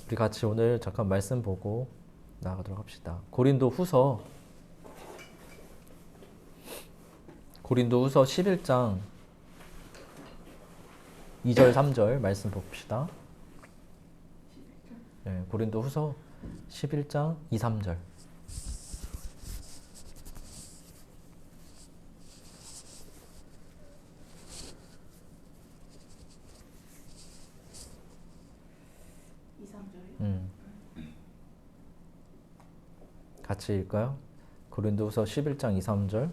우리 같이 오늘 잠깐 말씀 보고 나가도록 합시다. 고린도후서 11장 2절 3절 말씀 봅시다. 네, 고린도후서 11장 2, 3절. 같이 읽을까요? 고린도후서 11장 2, 3절.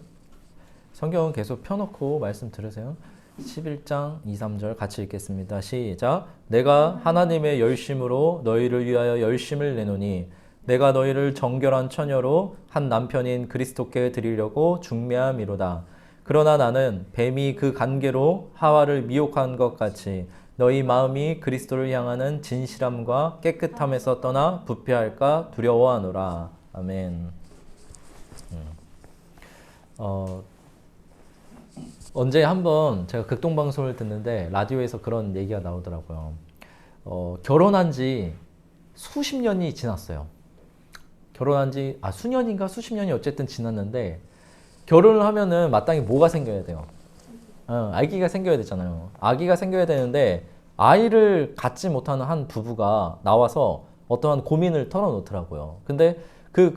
성경은 계속 펴놓고 말씀 들으세요. 11장 2, 3절 같이 읽겠습니다. 시작. 내가 하나님의 열심으로 너희를 위하여 열심을 내노니 내가 너희를 정결한 처녀로 한 남편인 그리스도께 드리려고 중매함이로다. 그러나 나는 뱀이 그 간계로 하와를 미혹한 것 같이 너희 마음이 그리스도를 향하는 진실함과 깨끗함에서 떠나 부패할까 두려워하노라. 아멘. 언제 한번 제가 극동방송을 듣는데 라디오에서 그런 얘기가 나오더라고요. 결혼한 지 수십 년이 지났어요. 결혼한 지 수년인가 수십 년이 어쨌든 지났는데 결혼을 하면은 마땅히 뭐가 생겨야 돼요? 아기가 생겨야 되잖아요. 아기가 생겨야 되는데 아이를 갖지 못하는 한 부부가 나와서 어떠한 고민을 털어놓더라고요. 근데 그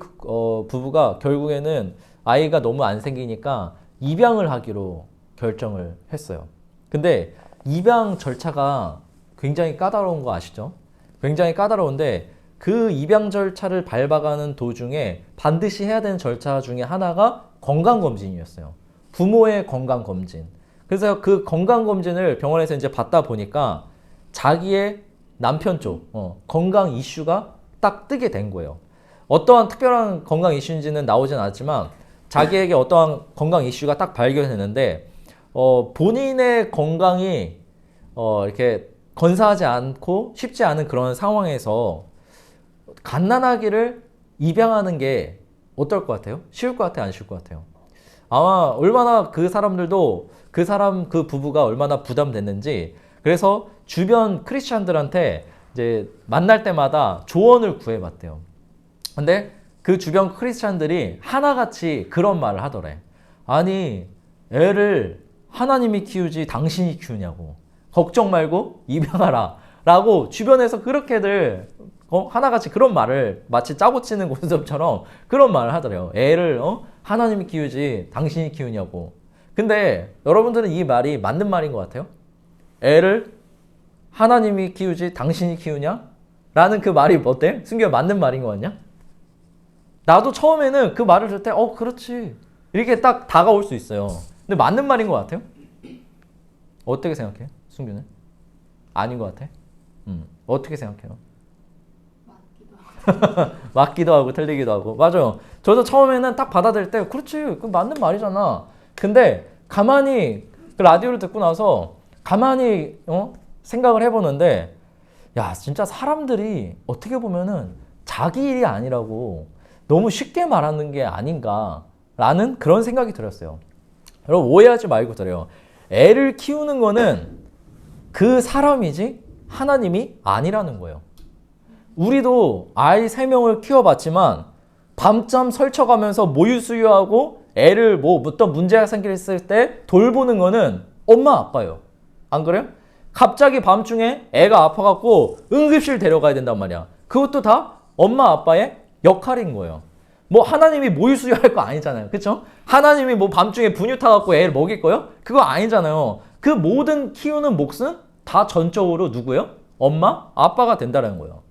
부부가 결국에는 아이가 너무 안 생기니까 입양을 하기로 결정을 했어요. 근데 입양 절차가 굉장히 까다로운 거 아시죠? 굉장히 까다로운데 그 입양 절차를 밟아가는 도중에 반드시 해야 되는 절차 중에 하나가 건강검진이었어요. 부모의 건강검진. 그래서 그 건강검진을 병원에서 이제 받다 보니까 자기의 남편 쪽 건강 이슈가 딱 뜨게 된 거예요. 어떠한 특별한 건강 이슈인지는 나오진 않았지만 자기에게 어떠한 건강 이슈가 딱 발견했는데 본인의 건강이 이렇게 건사하지 않고 쉽지 않은 그런 상황에서 갓난아기를 입양하는 게 어떨 것 같아요? 쉬울 것 같아요? 안 쉬울 것 같아요? 아마 얼마나 그 사람들도 그 부부가 얼마나 부담됐는지 그래서 주변 크리스찬들한테 이제 만날 때마다 조언을 구해봤대요. 근데 그 주변 크리스찬들이 하나같이 그런 말을 하더래. 아니 애를 하나님이 키우지 당신이 키우냐고. 걱정 말고 입양하라 라고 주변에서 그렇게들 하나같이 그런 말을 마치 짜고 치는 고스톱처럼 그런 말을 하더래요. 애를 하나님이 키우지 당신이 키우냐고. 근데 여러분들은 이 말이 맞는 말인 것 같아요? 애를 하나님이 키우지 당신이 키우냐? 라는 그 말이 어때? 승규야 맞는 말인 것 같냐? 나도 처음에는 그 말을 들을 때 그렇지 이렇게 딱 다가올 수 있어요. 근데 맞는 말인 것 같아요? 어떻게 생각해? 승규는? 아닌 것 같아? 어떻게 생각해요? 맞기도 하고 틀리기도 하고. 맞아요. 저도 처음에는 딱 받아들일 때 그렇지 그 맞는 말이잖아. 근데 가만히 그 라디오를 듣고 나서 가만히 생각을 해보는데 야 진짜 사람들이 어떻게 보면은 자기 일이 아니라고 너무 쉽게 말하는 게 아닌가라는 그런 생각이 들었어요. 여러분 오해하지 말고 들어요. 애를 키우는 거는 그 사람이지 하나님이 아니라는 거예요. 우리도 아이 3명을 키워봤지만 밤잠 설쳐가면서 모유 수유하고 애를 어떤 문제가 생겼을 때 돌보는 거는 엄마 아빠예요. 안 그래요? 갑자기 밤중에 애가 아파갖고 응급실 데려가야 된단 말이야. 그것도 다 엄마 아빠의 역할인 거예요. 하나님이 모유 수유할 거 아니잖아요. 그쵸? 하나님이 밤중에 분유 타갖고 애를 먹일 거요? 그거 아니잖아요. 그 모든 키우는 몫은 다 전적으로 누구예요? 엄마, 아빠가 된다는 거예요.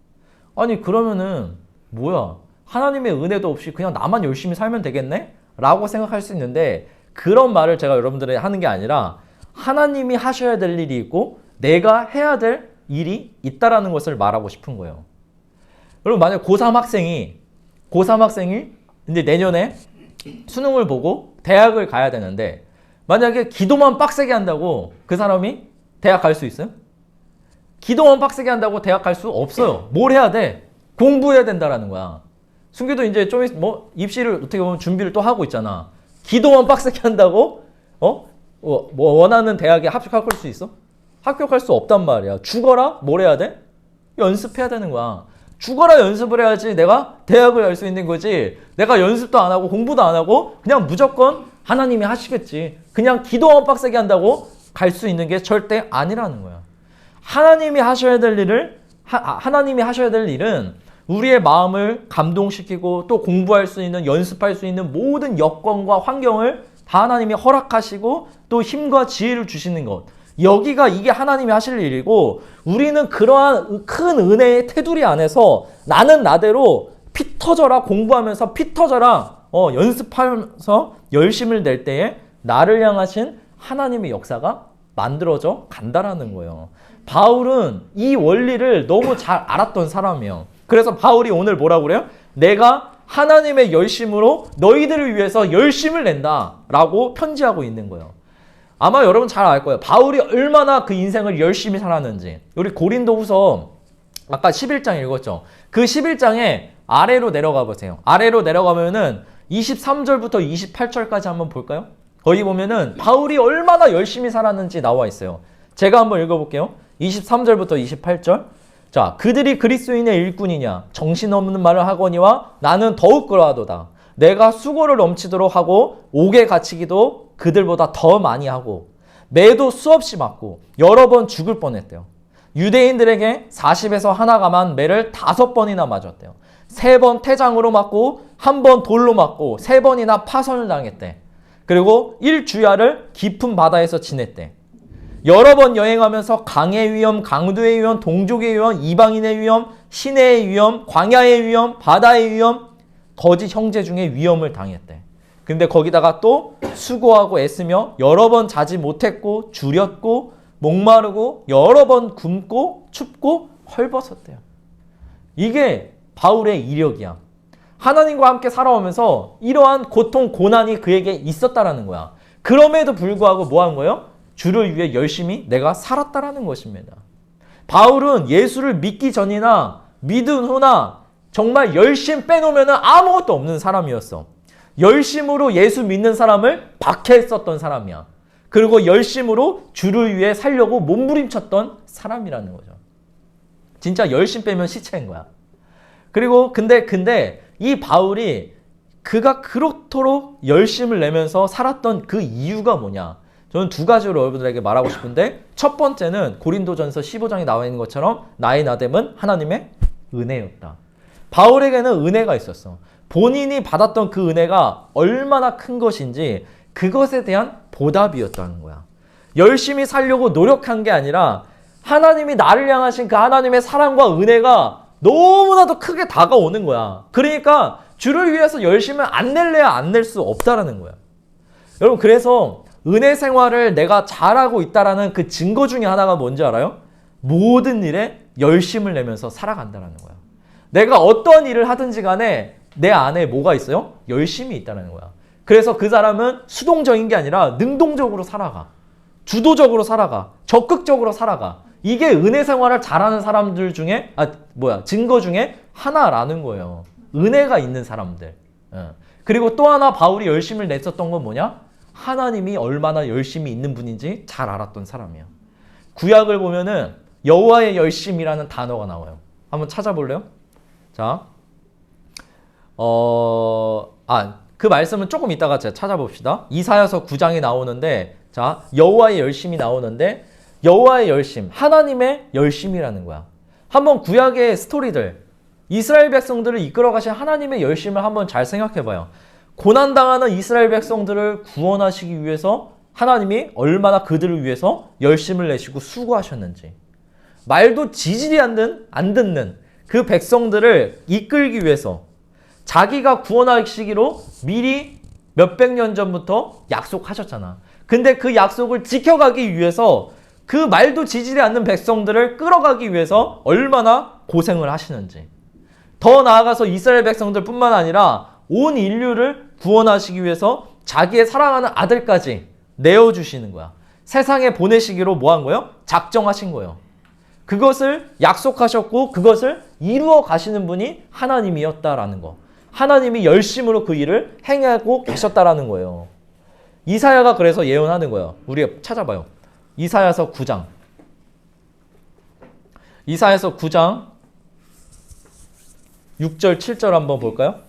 아니 그러면은 뭐야? 하나님의 은혜도 없이 그냥 나만 열심히 살면 되겠네? 라고 생각할 수 있는데 그런 말을 제가 여러분들에게 하는 게 아니라 하나님이 하셔야 될 일이 있고 내가 해야 될 일이 있다라는 것을 말하고 싶은 거예요. 여러분 만약 고3 학생이 이제 내년에 수능을 보고 대학을 가야 되는데 만약에 기도만 빡세게 한다고 그 사람이 대학 갈 수 있어요? 기도만 빡세게 한다고 대학 갈 수 없어요. 뭘 해야 돼? 공부해야 된다라는 거야. 순기도 이제 좀 입시를 어떻게 보면 준비를 또 하고 있잖아. 기도만 빡세게 한다고 원하는 대학에 합격할 수 있어? 합격할 수 없단 말이야. 죽어라? 뭘 해야 돼? 연습해야 되는 거야. 죽어라 연습을 해야지 내가 대학을 갈 수 있는 거지. 내가 연습도 안 하고 공부도 안 하고 그냥 무조건 하나님이 하시겠지. 그냥 기도만 빡세게 한다고 갈 수 있는 게 절대 아니라는 거야. 하나님이 하셔야 될 일은 우리의 마음을 감동시키고 또 공부할 수 있는, 연습할 수 있는 모든 여건과 환경을 다 하나님이 허락하시고 또 힘과 지혜를 주시는 것. 여기가 이게 하나님이 하실 일이고, 우리는 그러한 큰 은혜의 테두리 안에서 나는 나대로 피 터져라 공부하면서 피 터져라 연습하면서 열심을 낼 때에 나를 향하신 하나님의 역사가 만들어져 간다라는 거예요. 바울은 이 원리를 너무 잘 알았던 사람이에요. 그래서 바울이 오늘 뭐라고 그래요? 내가 하나님의 열심으로 너희들을 위해서 열심을 낸다 라고 편지하고 있는 거예요. 아마 여러분 잘 알 거예요. 바울이 얼마나 그 인생을 열심히 살았는지. 우리 고린도후서 아까 11장 읽었죠. 그 11장에 아래로 내려가 보세요. 아래로 내려가면은 23절부터 28절까지 한번 볼까요? 거기 보면은 바울이 얼마나 열심히 살았는지 나와 있어요. 제가 한번 읽어볼게요. 23절부터 28절. 자, 그들이 그리스도인의 일꾼이냐? 정신없는 말을 하거니와 나는 더욱 그러하도다. 내가 수고를 넘치도록 하고 옥에 갇히기도 그들보다 더 많이 하고 매도 수없이 맞고 여러 번 죽을 뻔했대요. 유대인들에게 40에서 하나 감한 매를 5번이나 맞았대요. 3번 태장으로 맞고 1번 돌로 맞고 3번이나 파선을 당했대. 그리고 1주야를 깊은 바다에서 지냈대. 여러 번 여행하면서 강의 위험, 강도의 위험, 동족의 위험, 이방인의 위험, 시내의 위험, 광야의 위험, 바다의 위험, 거짓 형제 중에 위험을 당했대. 근데 거기다가 또 수고하고 애쓰며 여러 번 자지 못했고 줄였고 목마르고 여러 번 굶고 춥고 헐벗었대요. 이게 바울의 이력이야. 하나님과 함께 살아오면서 이러한 고통, 고난이 그에게 있었다라는 거야. 그럼에도 불구하고 뭐 한 거예요? 주를 위해 열심히 내가 살았다라는 것입니다. 바울은 예수를 믿기 전이나 믿은 후나 정말 열심 빼놓으면 아무것도 없는 사람이었어. 열심으로 예수 믿는 사람을 박해했었던 사람이야. 그리고 열심으로 주를 위해 살려고 몸부림쳤던 사람이라는 거죠. 진짜 열심 빼면 시체인 거야. 그리고 근데 이 바울이 그가 그렇도록 열심을 내면서 살았던 그 이유가 뭐냐? 저는 2가지로 여러분들에게 말하고 싶은데, 첫 번째는 고린도전서 15장에 나와 있는 것처럼 나의 나됨은 하나님의 은혜였다. 바울에게는 은혜가 있었어. 본인이 받았던 그 은혜가 얼마나 큰 것인지 그것에 대한 보답이었다는 거야. 열심히 살려고 노력한 게 아니라 하나님이 나를 향하신 그 하나님의 사랑과 은혜가 너무나도 크게 다가오는 거야. 그러니까 주를 위해서 열심히 안 낼래야 안 낼 수 없다라는 거야. 여러분, 그래서 은혜 생활을 내가 잘하고 있다라는 그 증거 중에 하나가 뭔지 알아요? 모든 일에 열심을 내면서 살아간다는 거야. 내가 어떤 일을 하든지 간에 내 안에 뭐가 있어요? 열심이 있다는 거야. 그래서 그 사람은 수동적인 게 아니라 능동적으로 살아가. 주도적으로 살아가. 적극적으로 살아가. 이게 은혜 생활을 잘하는 사람들 중에 증거 중에 하나라는 거예요. 은혜가 있는 사람들. 그리고 또 하나 바울이 열심을 냈었던 건 뭐냐? 하나님이 얼마나 열심히 있는 분인지 잘 알았던 사람이야. 구약을 보면은 여호와의 열심이라는 단어가 나와요. 한번 찾아볼래요? 자, 그 말씀은 조금 이따가 제가 찾아봅시다. 이사야서 9장에 나오는데, 자, 여호와의 열심이 나오는데, 여호와의 열심, 하나님의 열심이라는 거야. 한번 구약의 스토리들, 이스라엘 백성들을 이끌어 가신 하나님의 열심을 한번 잘 생각해 봐요. 고난당하는 이스라엘 백성들을 구원하시기 위해서 하나님이 얼마나 그들을 위해서 열심을 내시고 수고하셨는지. 말도 지질이 안 듣는 그 백성들을 이끌기 위해서 자기가 구원하시기로 미리 몇백 년 전부터 약속하셨잖아. 근데 그 약속을 지켜가기 위해서 그 말도 지질이 않는 백성들을 끌어가기 위해서 얼마나 고생을 하시는지. 더 나아가서 이스라엘 백성들 뿐만 아니라 온 인류를 구원하시기 위해서 자기의 사랑하는 아들까지 내어주시는 거야. 세상에 보내시기로 뭐 한 거예요? 작정하신 거예요. 그것을 약속하셨고 그것을 이루어 가시는 분이 하나님이었다라는 거. 하나님이 열심으로 그 일을 행하고 계셨다라는 거예요. 이사야가 그래서 예언하는 거예요. 우리가 찾아봐요. 이사야서 9장. 이사야서 9장 6절 7절 한번 볼까요?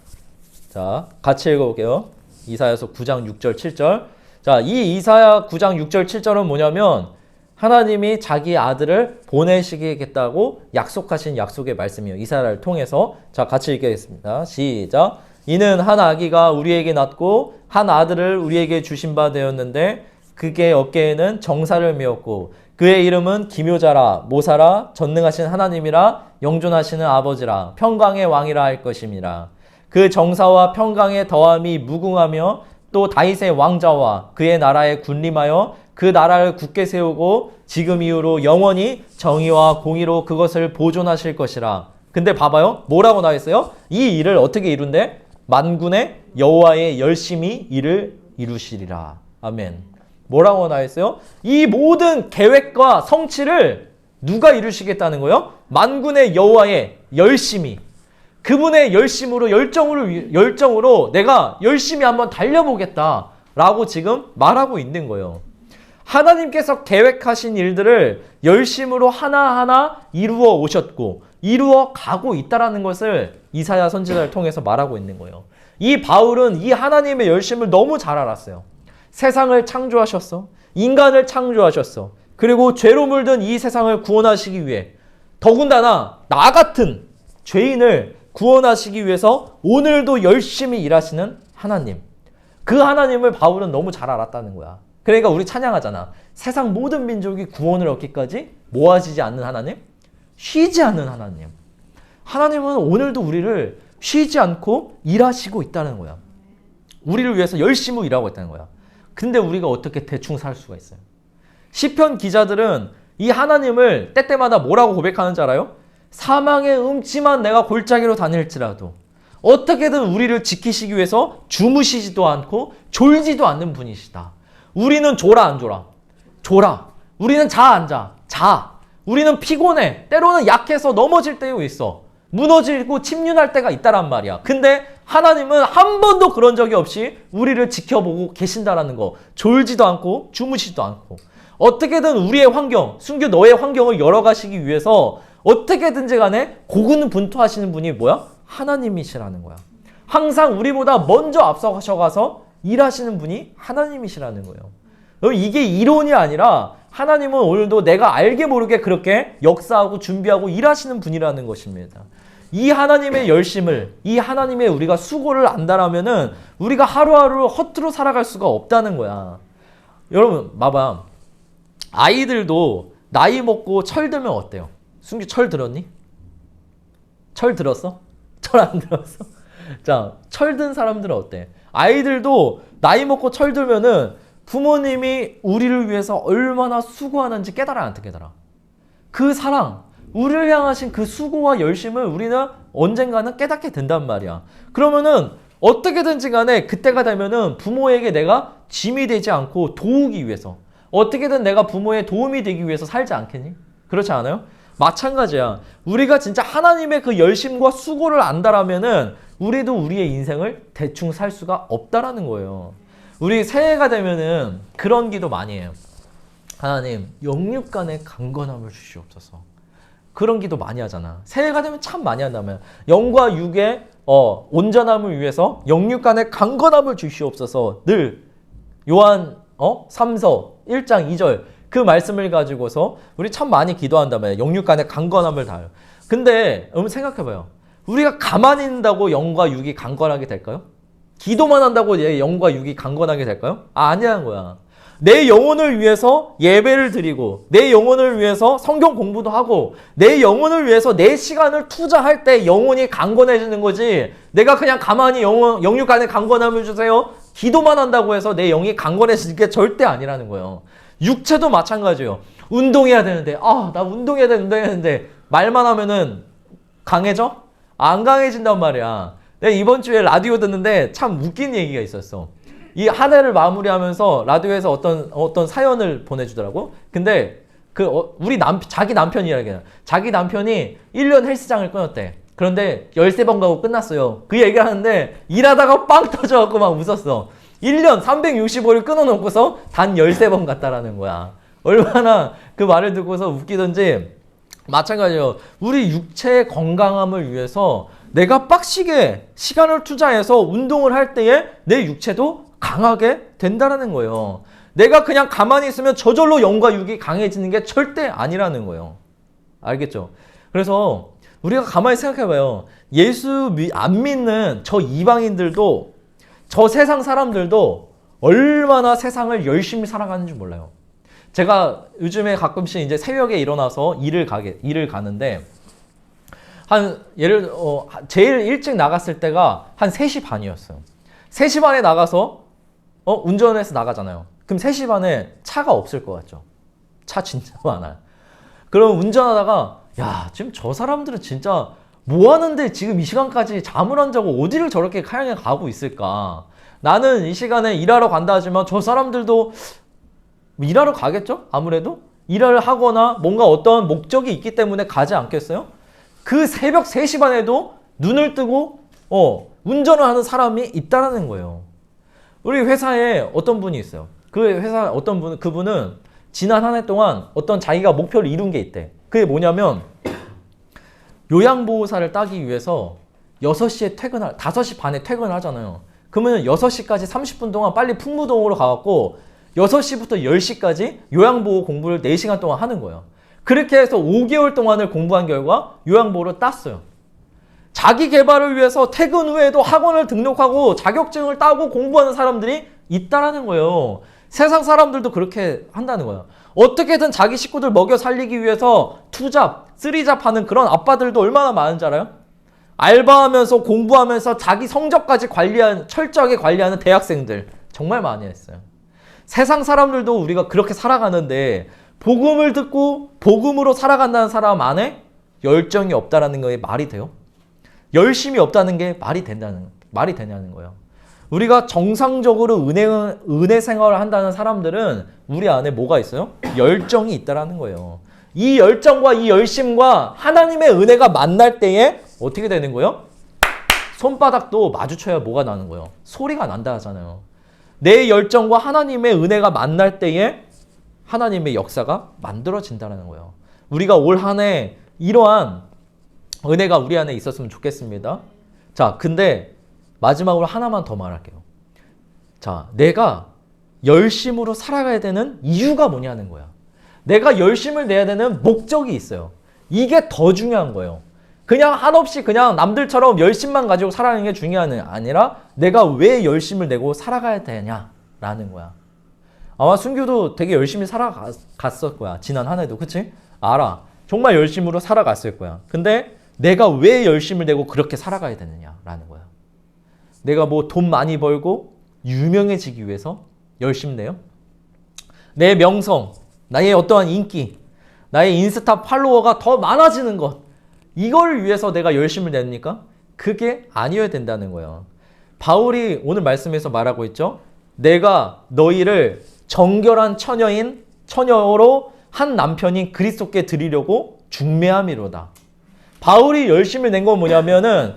자, 같이 읽어볼게요. 이사야서 9장 6절 7절. 자, 이 이사야 9장 6절 7절은 뭐냐면 하나님이 자기 아들을 보내시겠다고 약속하신 약속의 말씀이에요. 이사야를 통해서. 자, 같이 읽겠습니다. 시작. 이는 한 아기가 우리에게 낳고 한 아들을 우리에게 주신 바 되었는데 그의 어깨에는 정사를 메었고 그의 이름은 기묘자라 모사라 전능하신 하나님이라 영존하시는 아버지라 평강의 왕이라 할 것임이라. 그 정사와 평강의 더함이 무궁하며 또 다윗의 왕자와 그의 나라에 군림하여 그 나라를 굳게 세우고 지금 이후로 영원히 정의와 공의로 그것을 보존하실 것이라. 근데 봐봐요. 뭐라고 나와 있어요? 이 일을 어떻게 이룬대? 만군의 여호와의 열심히 이를 이루시리라. 아멘. 뭐라고 나와 있어요? 이 모든 계획과 성취를 누가 이루시겠다는 거예요? 만군의 여호와의 열심히. 그분의 열심으로 열정으로 내가 열심히 한번 달려보겠다라고 지금 말하고 있는 거예요. 하나님께서 계획하신 일들을 열심으로 하나하나 이루어 오셨고 이루어 가고 있다라는 것을 이사야 선지자를 통해서 말하고 있는 거예요. 이 바울은 이 하나님의 열심을 너무 잘 알았어요. 세상을 창조하셨어. 인간을 창조하셨어. 그리고 죄로 물든 이 세상을 구원하시기 위해 더군다나 나 같은 죄인을 구원하시기 위해서 오늘도 열심히 일하시는 하나님. 그 하나님을 바울은 너무 잘 알았다는 거야. 그러니까 우리 찬양하잖아. 세상 모든 민족이 구원을 얻기까지 모아지지 않는 하나님? 쉬지 않는 하나님. 하나님은 오늘도 우리를 쉬지 않고 일하시고 있다는 거야. 우리를 위해서 열심히 일하고 있다는 거야. 근데 우리가 어떻게 대충 살 수가 있어요? 시편 기자들은 이 하나님을 때때마다 뭐라고 고백하는 줄 알아요? 사망의 음침한 내가 골짜기로 다닐지라도 어떻게든 우리를 지키시기 위해서 주무시지도 않고 졸지도 않는 분이시다. 우리는 졸아 안 졸아? 졸아. 우리는 자 안 자? 자. 우리는 피곤해. 때로는 약해서 넘어질 때도 있어. 무너지고 침륜할 때가 있다란 말이야. 근데 하나님은 한 번도 그런 적이 없이 우리를 지켜보고 계신다라는 거. 졸지도 않고 주무시지도 않고. 어떻게든 우리의 환경, 순교 너의 환경을 열어가시기 위해서 어떻게든지 간에 고군분투하시는 분이 뭐야? 하나님이시라는 거야. 항상 우리보다 먼저 앞서가셔가서 일하시는 분이 하나님이시라는 거예요. 이게 이론이 아니라 하나님은 오늘도 내가 알게 모르게 그렇게 역사하고 준비하고 일하시는 분이라는 것입니다. 이 하나님의 열심을, 이 하나님의 우리가 수고를 안다라면은 우리가 하루하루 허투루 살아갈 수가 없다는 거야. 여러분, 봐봐. 아이들도 나이 먹고 철들면 어때요? 순규 철 들었니? 철 들었어? 철 안 들었어? 자, 철든 사람들은 어때? 아이들도 나이 먹고 철들면은 부모님이 우리를 위해서 얼마나 수고하는지 깨달아 안 깨달아? 그 사랑, 우리를 향하신 그 수고와 열심을 우리는 언젠가는 깨닫게 된단 말이야. 그러면은 어떻게든지 간에 그때가 되면은 부모에게 내가 짐이 되지 않고 도우기 위해서 어떻게든 내가 부모의 도움이 되기 위해서 살지 않겠니? 그렇지 않아요? 마찬가지야. 우리가 진짜 하나님의 그 열심과 수고를 안다라면은 우리도 우리의 인생을 대충 살 수가 없다라는 거예요. 우리 새해가 되면은 그런 기도 많이 해요. 하나님, 영육간의 강건함을 주시옵소서. 그런 기도 많이 하잖아. 새해가 되면 참 많이 한다면 영과 육의 온전함을 위해서 영육간의 강건함을 주시옵소서. 늘 요한 3서 1장 2절 그 말씀을 가지고서 우리 참 많이 기도한다면 영육간의 강건함을 다해요. 근데 여러분 생각해봐요. 우리가 가만히 있는다고 영과 육이 강건하게 될까요? 기도만 한다고 영과 육이 강건하게 될까요? 아니라는 거야. 내 영혼을 위해서 예배를 드리고 내 영혼을 위해서 성경 공부도 하고 내 영혼을 위해서 내 시간을 투자할 때 영혼이 강건해지는 거지. 내가 그냥 가만히 영육간의 강건함을 주세요. 기도만 한다고 해서 내 영이 강건해지는 게 절대 아니라는 거예요. 육체도 마찬가지예요. 운동해야 되는데 나 운동해야 되는데 말만 하면은 강해져? 안 강해진단 말이야. 내가 이번 주에 라디오 듣는데 참 웃긴 얘기가 있었어. 이 한 해를 마무리하면서 라디오에서 어떤 사연을 보내주더라고. 근데 자기 남편이라게 자기 남편이 1년 헬스장을 끊었대. 그런데 13번 가고 끝났어요. 그 얘기를 하는데 일하다가 빵 터져갖고 막 웃었어. 1년 365일 끊어놓고서 단 13번 갔다라는 거야. 얼마나 그 말을 듣고서 웃기던지 마찬가지예요. 우리 육체의 건강함을 위해서 내가 빡시게 시간을 투자해서 운동을 할 때에 내 육체도 강하게 된다는 거예요. 내가 그냥 가만히 있으면 저절로 영과 육이 강해지는 게 절대 아니라는 거예요. 알겠죠? 그래서 우리가 가만히 생각해봐요. 예수 안 믿는 저 이방인들도, 저 세상 사람들도 얼마나 세상을 열심히 살아가는지 몰라요. 제가 요즘에 가끔씩 이제 새벽에 일어나서 일을 가는데, 제일 일찍 나갔을 때가 한 3시 반이었어요. 3시 반에 나가서, 운전해서 나가잖아요. 그럼 3시 반에 차가 없을 것 같죠? 차 진짜 많아요. 그럼 운전하다가, 야, 지금 저 사람들은 진짜 뭐 하는데 지금 이 시간까지 잠을 안 자고 어디를 저렇게 카양에 가고 있을까? 나는 이 시간에 일하러 간다 하지만 저 사람들도 일하러 가겠죠? 아무래도? 일을 하거나 뭔가 어떤 목적이 있기 때문에 가지 않겠어요? 그 새벽 3시 반에도 눈을 뜨고 운전을 하는 사람이 있다라는 거예요. 우리 회사에 어떤 분이 있어요. 그 회사 그분은 지난 한 해 동안 어떤 자기가 목표를 이룬 게 있대. 그게 뭐냐면 요양보호사를 따기 위해서 5시에 5시 반에 퇴근을 하잖아요. 그러면 6시까지 30분 동안 빨리 풍무동으로 가갖고 6시부터 10시까지 요양보호 공부를 4시간 동안 하는 거예요. 그렇게 해서 5개월 동안을 공부한 결과 요양보호를 땄어요. 자기 개발을 위해서 퇴근 후에도 학원을 등록하고 자격증을 따고 공부하는 사람들이 있다라는 거예요. 세상 사람들도 그렇게 한다는 거예요. 어떻게든 자기 식구들 먹여 살리기 위해서 투잡, 쓰리잡 하는 그런 아빠들도 얼마나 많은지 알아요? 알바하면서 공부하면서 자기 성적까지 철저하게 관리하는 대학생들 정말 많이 했어요. 세상 사람들도 우리가 그렇게 살아가는데 복음을 듣고 복음으로 살아간다는 사람 안에 열정이 없다라는 게 말이 돼요? 열심이 없다는 게 말이 되냐는 거예요. 우리가 정상적으로 은혜 생활을 한다는 사람들은 우리 안에 뭐가 있어요? 열정이 있다라는 거예요. 이 열정과 이 열심과 하나님의 은혜가 만날 때에 어떻게 되는 거예요? 손바닥도 마주쳐야 뭐가 나는 거예요? 소리가 난다 하잖아요. 내 열정과 하나님의 은혜가 만날 때에 하나님의 역사가 만들어진다는 거예요. 우리가 올 한 해 이러한 은혜가 우리 안에 있었으면 좋겠습니다. 자, 근데 마지막으로 하나만 더 말할게요. 자, 내가 열심으로 살아가야 되는 이유가 뭐냐는 거야. 내가 열심을 내야 되는 목적이 있어요. 이게 더 중요한 거예요. 그냥 한없이 그냥 남들처럼 열심만 가지고 살아가는 게 중요한 게 아니라 내가 왜 열심을 내고 살아가야 되냐라는 거야. 아마 순규도 되게 열심히 살아갔을 거야. 지난 한 해도. 그치? 알아. 정말 열심으로 살아갔을 거야. 근데 내가 왜 열심을 내고 그렇게 살아가야 되느냐라는 거야. 내가 뭐 돈 많이 벌고 유명해지기 위해서 열심 내요? 내 명성, 나의 어떠한 인기, 나의 인스타 팔로워가 더 많아지는 것, 이걸 위해서 내가 열심을 냅니까? 그게 아니어야 된다는 거예요. 바울이 오늘 말씀에서 말하고 있죠. 내가 너희를 정결한 처녀로 한 남편인 그리스도께 드리려고 중매함이로다. 바울이 열심을 낸 건 뭐냐면은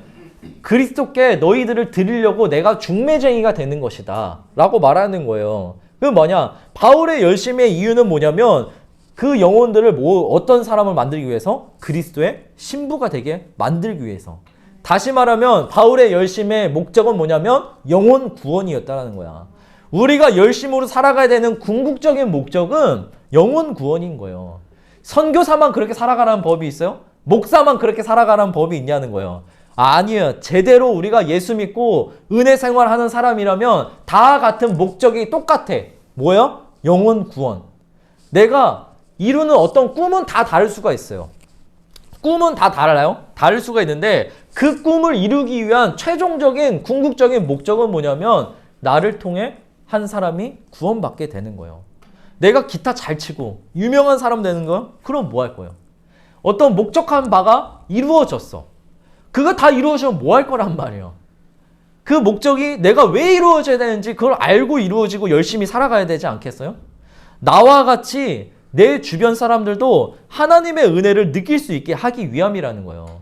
그리스도께 너희들을 드리려고 내가 중매쟁이가 되는 것이다 라고 말하는 거예요. 그 뭐냐? 바울의 열심의 이유는 뭐냐면 그 영혼들을 어떤 사람을 만들기 위해서? 그리스도의 신부가 되게 만들기 위해서. 다시 말하면 바울의 열심의 목적은 뭐냐면 영혼 구원이었다는 거야. 우리가 열심으로 살아가야 되는 궁극적인 목적은 영혼 구원인 거예요. 선교사만 그렇게 살아가라는 법이 있어요? 목사만 그렇게 살아가라는 법이 있냐는 거예요. 아니에요. 제대로 우리가 예수 믿고 은혜 생활하는 사람이라면 다 같은 목적이 똑같아. 뭐예요? 영혼 구원. 내가 이루는 어떤 꿈은 다 다를 수가 있어요. 꿈은 다 달라요. 다를 수가 있는데 그 꿈을 이루기 위한 최종적인 궁극적인 목적은 뭐냐면 나를 통해 한 사람이 구원받게 되는 거예요. 내가 기타 잘 치고 유명한 사람 되는 거? 그럼 뭐 할 거예요? 어떤 목적한 바가 이루어졌어. 그거 다 이루어지면 뭐 할 거란 말이에요. 그 목적이 내가 왜 이루어져야 되는지 그걸 알고 이루어지고 열심히 살아가야 되지 않겠어요? 나와 같이 내 주변 사람들도 하나님의 은혜를 느낄 수 있게 하기 위함이라는 거예요.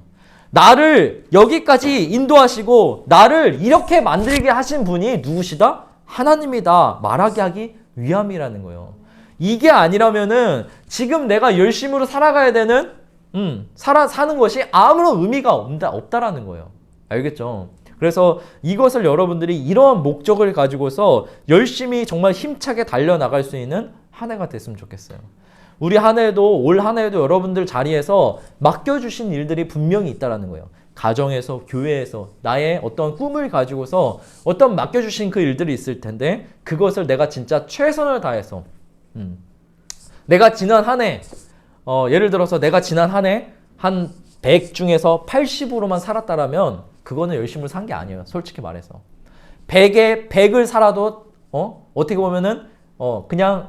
나를 여기까지 인도하시고 나를 이렇게 만들게 하신 분이 누구시다? 하나님이다 말하게 하기 위함이라는 거예요. 이게 아니라면은 지금 내가 열심으로 살아가야 되는 사는 것이 아무런 의미가 없다라는 거예요. 알겠죠? 그래서 이것을 여러분들이 이러한 목적을 가지고서 열심히 정말 힘차게 달려나갈 수 있는 한 해가 됐으면 좋겠어요. 우리 올 한 해에도 여러분들 자리에서 맡겨주신 일들이 분명히 있다라는 거예요. 가정에서, 교회에서 나의 어떤 꿈을 가지고서 어떤 맡겨주신 그 일들이 있을 텐데 그것을 내가 진짜 최선을 다해서 내가 지난 한 해 예를 들어서 내가 지난 한 해 한 100 중에서 80으로만 살았다라면 그거는 열심히 산 게 아니에요. 솔직히 말해서 100에 100을 살아도 어떻게 보면은 그냥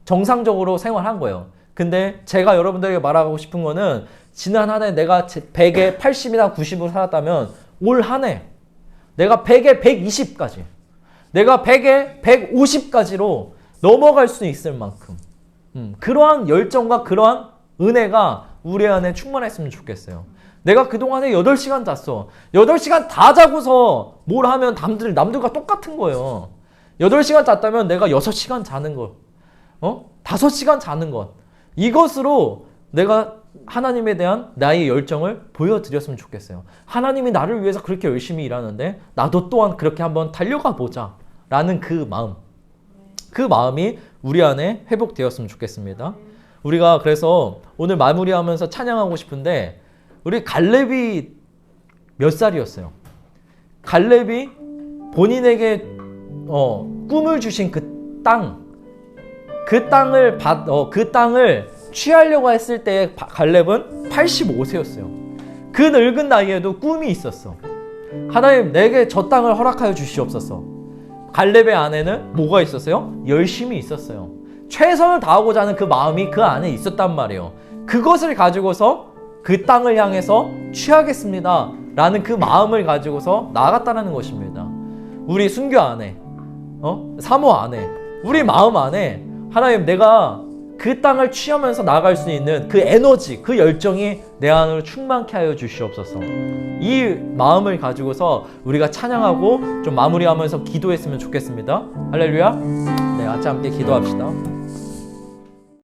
정상적으로 생활한 거예요. 근데 제가 여러분들에게 말하고 싶은 거는 지난 한 해 내가 100에 80이나 90으로 살았다면 올 한 해 내가 100에 120까지 내가 100에 150까지로 넘어갈 수 있을 만큼 그러한 열정과 그러한 은혜가 우리 안에 충만했으면 좋겠어요. 내가 그동안에 8시간 잤어. 8시간 다 자고서 뭘 하면 남들과 똑같은 거예요. 8시간 잤다면 내가 6시간 자는 것 5시간 자는 것 이것으로 내가 하나님에 대한 나의 열정을 보여드렸으면 좋겠어요. 하나님이 나를 위해서 그렇게 열심히 일하는데 나도 또한 그렇게 한번 달려가 보자 라는 그 마음이 우리 안에 회복되었으면 좋겠습니다. 우리가 그래서 오늘 마무리하면서 찬양하고 싶은데 우리 갈렙이 몇 살이었어요? 갈렙이 본인에게 꿈을 주신 그 땅을 취하려고 했을 때 갈렙은 85세였어요. 그 늙은 나이에도 꿈이 있었어. 하나님 내게 저 땅을 허락하여 주시옵소서. 갈렙의 안에는 뭐가 있었어요? 열심이 있었어요. 최선을 다하고자 하는 그 마음이 그 안에 있었단 말이에요. 그것을 가지고서 그 땅을 향해서 취하겠습니다 라는 그 마음을 가지고서 나아갔다는 것입니다. 우리 순교 안에 사모 안에 우리 마음 안에 하나님 내가 그 땅을 취하면서 나아갈 수 있는 그 에너지 그 열정이 내 안으로 충만케 하여 주시옵소서. 이 마음을 가지고서 우리가 찬양하고 좀 마무리하면서 기도했으면 좋겠습니다. 할렐루야. 네, 같이 함께 기도합시다.